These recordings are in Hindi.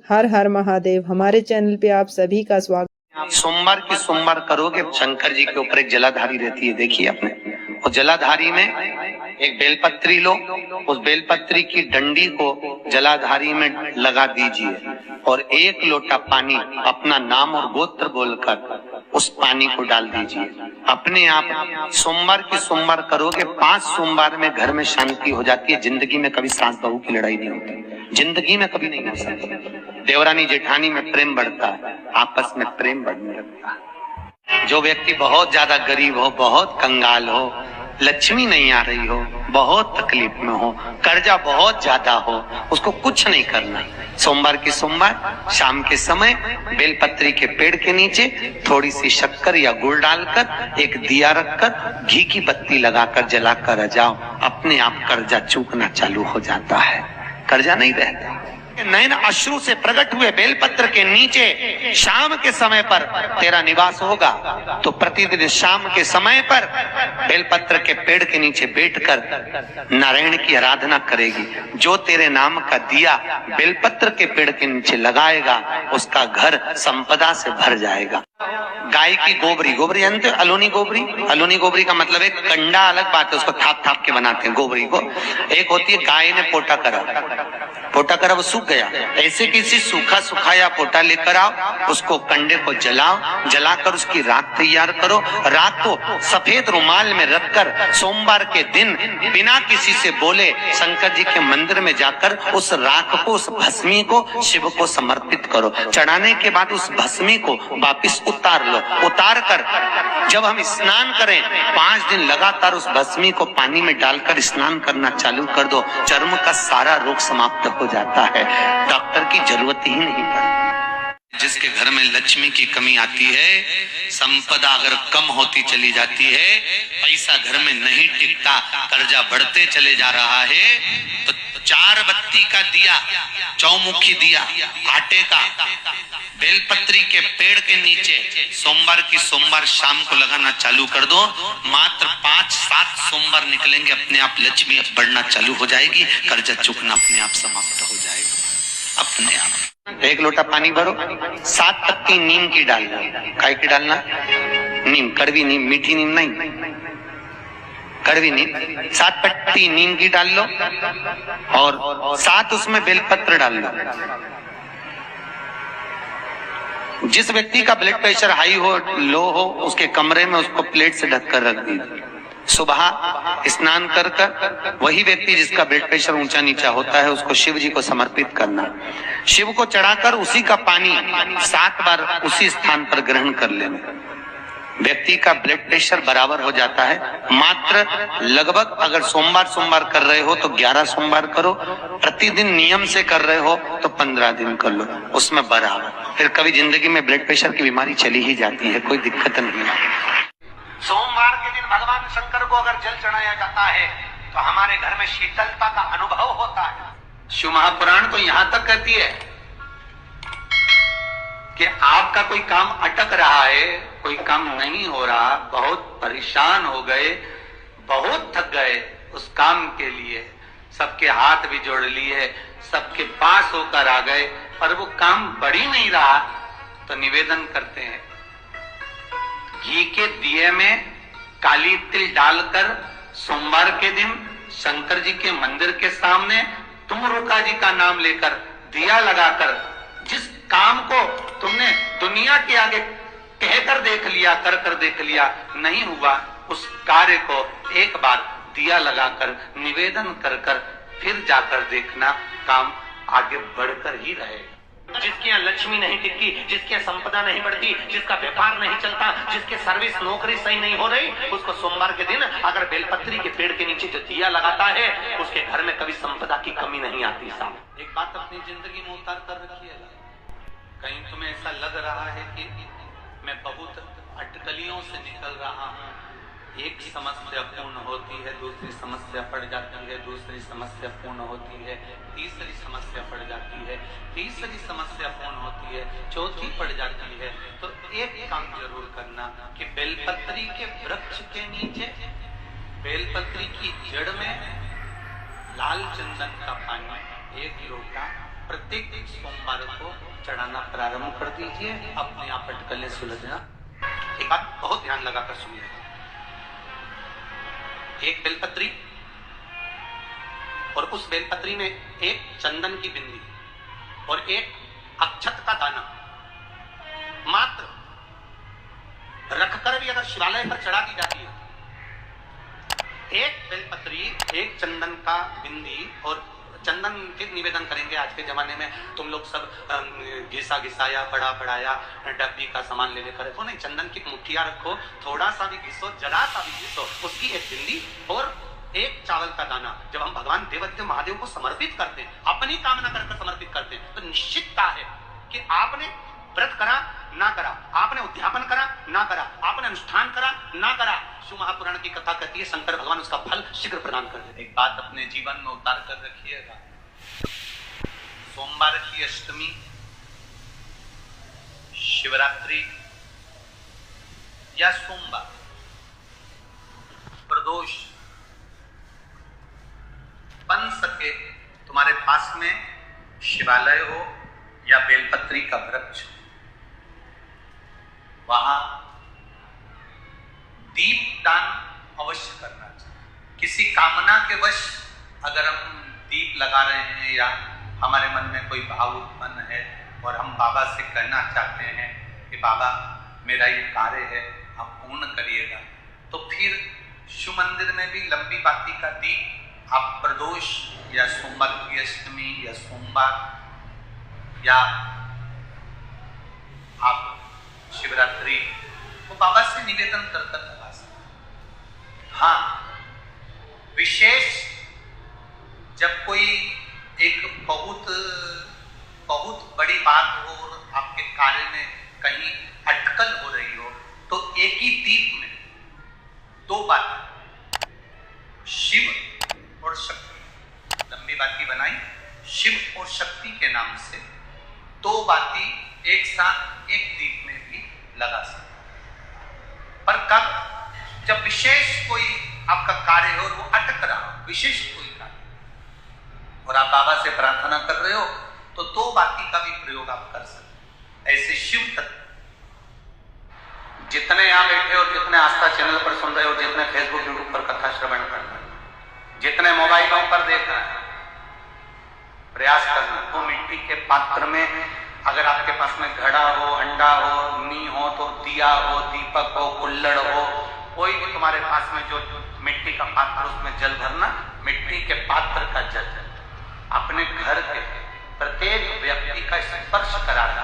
हर हर महादेव। हमारे चैनल पे आप सभी का स्वागत। आप सोमवार की सोमवार करोगे, शंकर जी के ऊपर एक जलाधारी रहती है, देखिए आपने। उस जलाधारी में एक बेलपत्री लो, उस बेलपत्री की डंडी को जलाधारी में लगा दीजिए और एक लोटा पानी अपना नाम और गोत्र बोलकर उस पानी को डाल दीजिए। अपने आप सोमवार की सोमवार करोगे, 5 सोमवार में घर में शांति हो जाती है। जिंदगी में कभी सास बहू की लड़ाई नहीं होती, जिंदगी में कभी नहीं हो सकती। देवरानी जेठानी में प्रेम बढ़ता है, आपस में प्रेम बढ़ने लगता है। जो व्यक्ति बहुत ज्यादा गरीब हो, बहुत कंगाल हो, लक्ष्मी नहीं आ रही हो, बहुत तकलीफ में हो, कर्जा बहुत ज्यादा हो, उसको कुछ नहीं करना। सोमवार की सोमवार शाम के समय बेलपत्री के पेड़ के नीचे थोड़ी सी शक्कर या गुड़ डालकर एक दिया रखकर घी की बत्ती लगाकर जलाकर जाओ, अपने आप कर्जा चूकना चालू हो जाता है, कर्जा नहीं रहता। नयन अश्रु से प्रकट हुए बेलपत्र के नीचे शाम के समय पर तेरा निवास होगा, तो प्रतिदिन शाम के समय पर बेलपत्र के पेड़ के नीचे बैठकर नारायण की आराधना करेगी। जो तेरे नाम का दिया बेलपत्र के पेड़ के नीचे लगाएगा, उसका घर संपदा से भर जाएगा। गाय की गोबरी, गोबरी जानते हो? अलोनी गोबरी, अलोनी गोबरी का मतलब एक कंडा अलग बात है, उसको थाप थाप के बनाते हैं गोबरी को। एक होती है गाय ने पोटा करा, पोटा करा वो सूख गया, ऐसे किसी सूखा सुखाया पोटा लेकर आओ, उसको कंडे को जलाओ, जलाकर उसकी राख तैयार करो। राख को सफेद रुमाल में रखकर सोमवार के दिन बिना किसी से बोले शंकर जी के मंदिर में जाकर उस राख को, उस भस्मी को शिव को समर्पित करो। चढ़ाने के बाद उस भस्मी को वापिस उतार लो। उतार कर जब हम स्नान करें, 5 दिन लगातार उस भस्मी को पानी में डालकर स्नान करना चालू कर दो, चर्म का सारा रोग समाप्त हो जाता है, डॉक्टर की जरूरत ही नहीं पड़ती। जिसके घर में लक्ष्मी की कमी आती है, संपदा अगर कम होती चली जाती है, पैसा घर में नहीं टिकता, कर्जा बढ़ते चले जा रहा है, तो 4 बत्ती का दिया, चौमुखी दिया आटे का बेलपत्री के पेड़ के नीचे सोमवार की सोमवार शाम को लगाना चालू कर दो। मात्र 5-7 सोमवार निकलेंगे, अपने आप लक्ष्मी बढ़ना चालू हो जाएगी, कर्जा चुकना अपने आप समाप्त हो जाएगा अपने आप। 1 लोटा पानी भरो, 7 पत्ती नीम की डालना। काय की डालना? नीम, कड़वी नीम, मीठी नीम नहीं, कड़वी नीम। 7 पत्ती नीम की डाल लो और 7 उसमें बेलपत्र डाल लो। जिस व्यक्ति का ब्लड प्रेशर हाई हो, लो हो, उसके कमरे में उसको प्लेट से ढककर रख दीजिए। सुबह स्नान कर कर वही व्यक्ति जिसका ब्लड प्रेशर ऊंचा नीचा होता है, उसको शिव जी को समर्पित करना। शिव को चढ़ाकर उसी का पानी 7 बार उसी स्थान पर ग्रहण कर लेना। व्यक्ति का ब्लड प्रेशर बराबर हो जाता है। मात्र लगभग अगर सोमवार कर रहे हो तो 11 सोमवार करो, प्रतिदिन नियम से कर रहे हो तो 15 दिन कर लो, उसमें बराबर। फिर कभी जिंदगी में ब्लड प्रेशर की बीमारी चली ही जाती है, कोई दिक्कत नहीं है। सोमवार के दिन भगवान शंकर को अगर जल चढ़ाया जाता है तो हमारे घर में शीतलता का अनुभव होता है। शिव महापुराण तो यहाँ तक कहती है कि आपका कोई काम अटक रहा है, कोई काम नहीं हो रहा, बहुत परेशान हो गए, बहुत थक गए, उस काम के लिए सबके हाथ भी जोड़ लिए, सबके पास होकर आ गए, पर वो काम बढ़ ही नहीं रहा, तो निवेदन करते हैं घी के दिए में काली तिल डालकर सोमवार के दिन शंकर जी के मंदिर के सामने तुम रुका जी का नाम लेकर दिया लगाकर, जिस काम को तुमने दुनिया के आगे कहकर देख लिया, कर कर देख लिया, नहीं हुआ, उस कार्य को एक बार दिया लगाकर निवेदन कर कर फिर जाकर देखना, काम आगे बढ़कर ही रहे। जिसके यहाँ लक्ष्मी नहीं टिकती, जिसके यहाँ संपदा नहीं बढ़ती, जिसका व्यापार नहीं चलता, जिसके सर्विस नौकरी सही नहीं हो रही, उसको सोमवार के दिन अगर बेलपत्री के पेड़ के नीचे जो दिया लगाता है, उसके घर में कभी संपदा की कमी नहीं आती। साहब एक बात अपनी जिंदगी में उतार कर रखिए। कहीं तुम्हें ऐसा लग रहा है कि मैं बहुत अटकलियों से निकल रहा हूँ, एक समस्या पूर्ण होती है, दूसरी समस्या पड़ जाती है, दूसरी समस्या पूर्ण होती है, तीसरी समस्या पड़ जाती है, तीसरी समस्या पूर्ण होती है, चौथी पड़ जाती है, तो एक काम जरूर करना कि बेलपत्री के वृक्ष के नीचे बेलपत्री की जड़ में लाल चंदन का पानी 1 लोटा प्रत्येक सोमवार को चढ़ाना प्रारंभ कर दीजिए, अपने आप अटकलें सुलझना। एक बात बहुत ध्यान लगाकर सुनिए, एक बेलपत्री और उस बेलपत्री में एक चंदन की बिंदी और एक अक्षत का दाना मात्र रखकर भी अगर शिवालय पर चढ़ा दी जाती है, एक बेलपत्री, एक चंदन का बिंदी और चंदन के निवेदन करेंगे। आज के जमाने में तुम लोग सब घिसा घिसाया बड़ा बढ़ाया डब्बी का सामान ले लेकर रखो, नहीं, चंदन की मुठ्ठिया रखो, थोड़ा सा भी घिसो, जरा सा भी घिसो, उसकी एक बिंदी और एक चावल का दाना जब हम भगवान देवदेव महादेव को समर्पित करते हैं, अपनी कामना कर समर्पित करते हैं, तो निश्चितता है कि आपने व्रत करा ना करा, आपने उद्यापन करा ना करा, आपने अनुष्ठान करा ना करा, शिव महापुराण की कथा कहती है शंकर भगवान उसका फल शीघ्र प्रदान कर देते। एक बात अपने जीवन में उतार कर रखिएगा, सोमवार की अष्टमी, शिवरात्रि या सोमवार, प्रदोष बन सके तुम्हारे पास में शिवालय हो या बेलपत्री का वृक्ष, वहां दीपदान अवश्य करना चाहिए। किसी कामना के वश अगर हम दीप लगा रहे हैं या हमारे मन में कोई भाव उत्पन्न है और हम बाबा से कहना चाहते हैं कि बाबा मेरा ये कार्य है आप पूर्ण करिएगा, तो फिर शिव मंदिर में भी लंबी बाती का दीप आप प्रदोष या सोमवार की अष्टमी या सोमवार या आप शिवरात्रि वो बाबा से निवेदन कर लगा सकते। हाँ, विशेष जब कोई एक बहुत बड़ी बात हो और आपके कार्य में कहीं अटकल हो रही हो, तो एक ही दीप में दो बात, शिव और शक्ति, लंबी बाती बनाई, शिव और शक्ति के नाम से दो बाती एक साथ एक दीप में भी लगा सकते। पर कब? जब विशेष कोई आपका कार्य हो, वो अटक रहा हो, विशेष कोई कार्य, और आप बाबा से प्रार्थना कर रहे हो, तो दो बाती का भी प्रयोग आप कर सकते। ऐसे शिव तत्व जितने यहाँ बैठे हो, जितने आस्था चैनल पर सुन रहे हो, जितने फेसबुक यूट्यूब पर कथा श्रवण कर रहे हो, जितने मोबाइलों पर देख रहे हैं, प्रयास करना तो मिट्टी के पात्र में, अगर आपके पास में घड़ा हो, अंडा हो, नी हो, तो दिया हो, दीपक हो, कुल्लड़ हो, कोई भी तुम्हारे पास में जो मिट्टी का पात्र, उसमें जल भरना, मिट्टी के पात्र का जल अपने घर के प्रत्येक व्यक्ति का स्पर्श कराना,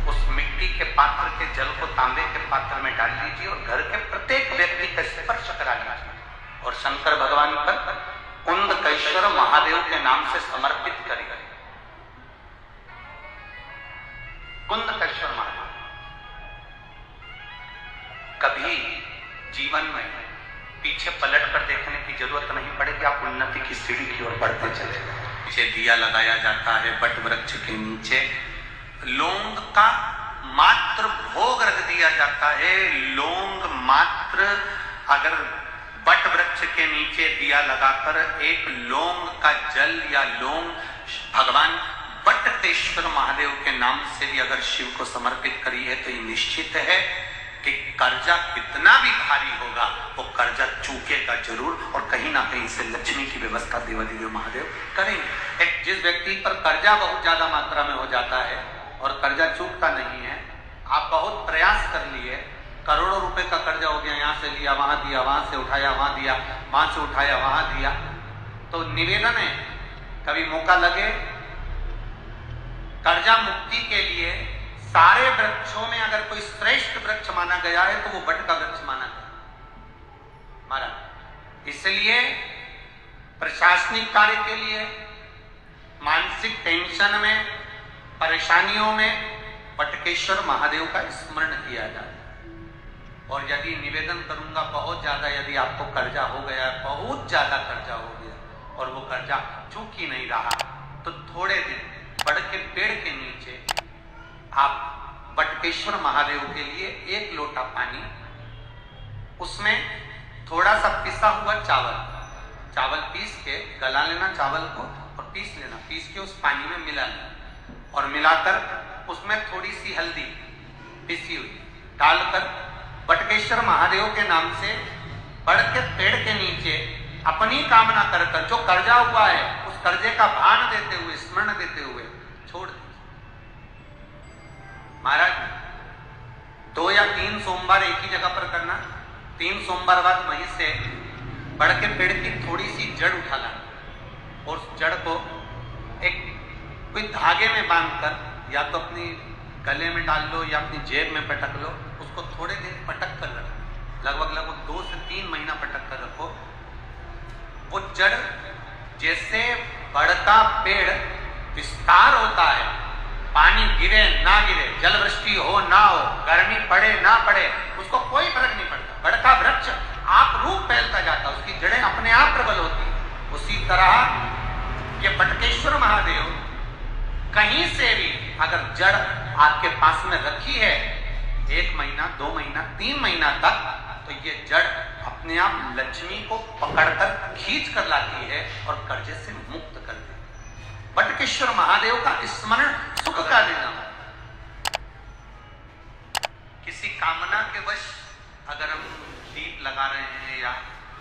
उस मिट्टी के पात्र के जल को तांबे के पात्र में डाल लीजिए और घर के प्रत्येक व्यक्ति का स्पर्श करा लीजिए और शंकर भगवान पर कुंदकेश्वर महादेव के नाम से समर्पित करिए। कुंदकेश्वर महादेव, कभी जीवन में पीछे पलट कर देखने की जरूरत नहीं पड़ेगी, आप उन्नति की सीढ़ी की ओर बढ़ते चले जाएंगे। पीछे दिया लगाया जाता है वट वृक्ष के नीचे, लौंग का मात्र भोग रख दिया जाता है। लौंग मात्र, अगर वट वृक्ष के नीचे दिया लगाकर एक लौंग का जल या लौंग भगवान वटकेश्वर महादेव के नाम से भी अगर शिव को समर्पित करी है, तो ये निश्चित है कि कर्जा कितना भी भारी होगा, वो कर्जा चूकेगा जरूर और कहीं ना कहीं से लक्ष्मी की व्यवस्था देवादिदेव महादेव करेंगे। एक जिस व्यक्ति पर कर्जा बहुत ज्यादा मात्रा में हो जाता है और कर्जा चूकता नहीं है, आप बहुत प्रयास कर लिए, करोड़ों रुपए का कर्जा हो गया, यहाँ से लिया वहां दिया, वहां से उठाया वहां दिया, वहां से उठाया वहां दिया, तो निवेदन है कभी मौका लगे कर्जा मुक्ति के लिए सारे वृक्षों में अगर कोई श्रेष्ठ वृक्ष माना गया है तो वो वट का वृक्ष माना गया महाराज। इसलिए प्रशासनिक कार्य के लिए, मानसिक टेंशन में, परेशानियों में वटकेश्वर महादेव का स्मरण किया जाए। और यदि निवेदन करूंगा बहुत ज्यादा, यदि आपको कर्जा हो गया, बहुत ज्यादा कर्जा हो गया और वो कर्जा चूक ही नहीं रहा, तो थोड़े दिन बड़ के पेड़ के नीचे आप वटकेश्वर महादेव के लिए एक लोटा पानी, उसमें थोड़ा सा पिसा हुआ चावल पीस के गला लेना चावल को और पीस लेना, पीस के उस पानी में मिला लेना। और मिलाकर उसमें थोड़ी सी हल्दी पिसी हुई डालकर बटकेश्वर महादेव के नाम से बड़ के पेड़ के नीचे अपनी कामना कर कर जो कर्जा हुआ है उस कर्जे का भान देते हुए, स्मरण देते हुए छोड़ दीजिए। महाराज 2 या 3 सोमवार एक ही जगह पर करना, 3 सोमवार बाद वहीं से बड़ के पेड़ की थोड़ी सी जड़ उठा लाना और उस जड़ को एक कोई धागे में बांधकर या तो अपनी गले में डाल लो या अपनी जेब में पटक लो, उसको थोड़े दिन पटक कर रखो, लगभग 2 से 3 महीना पटक कर रखो। वो जड़ जैसे बढ़ता पेड़ विस्तार होता है, पानी गिरे ना गिरे, जल वृष्टि हो ना हो, गर्मी पड़े ना पड़े, उसको कोई फर्क नहीं पड़ता। बढ़ता वृक्ष आप रूप फैलता जाता, उसकी जड़ें अपने आप प्रबल होती। उसी तरह ये बटकेश्वर महादेव कहीं से भी अगर जड़ आपके पास में रखी है 1 महीना, 2 महीना, 3 महीना तक, तो ये जड़ अपने आप लक्ष्मी को पकड़कर खींच कर लाती है और कर्जे से मुक्त कर देती है। बटकेश्वर महादेव का स्मरण सुख का देना। किसी कामना के वश अगर हम दीप लगा रहे हैं या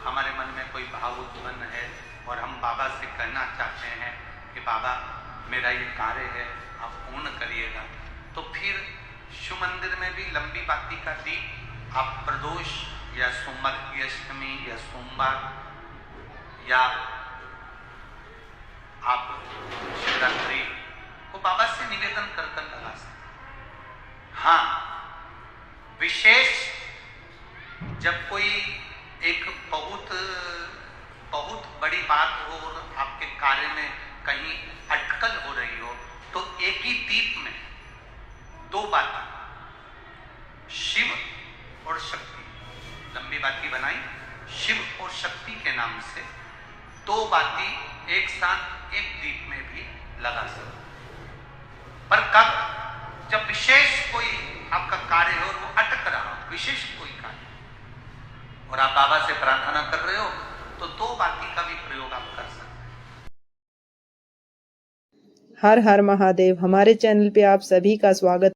हमारे मन में कोई भाव उत्पन्न है और हम बाबा से कहना चाहते हैं कि बाबा मेरा ये कार्य है आप पूर्ण करिएगा, तो फिर शिव मंदिर में भी लंबी बाती का दीप आप प्रदोष या सोमवार की अष्टमी या सोमवार या आप शिवरात्रि को बाबा से निवेदन कर कर लगा सकते। हाँ, विशेष जब कोई एक बहुत बड़ी बात हो और आपके कार्य में कहीं अटकल हो रही हो, तो एक ही दीप में 2 बातें, शिव और शक्ति, लंबी बाती बनाई, शिव और शक्ति के नाम से 2 बाती एक साथ एक दीप में भी लगा सकते। पर कब? जब विशेष कोई आपका कार्य हो और वो अटक रहा हो, विशेष कोई कार्य, और आप बाबा से प्रार्थना कर रहे हो, तो 2 बाती का भी प्रयोग आप कर सकते। हर हर महादेव। हमारे चैनल पे आप सभी का स्वागत।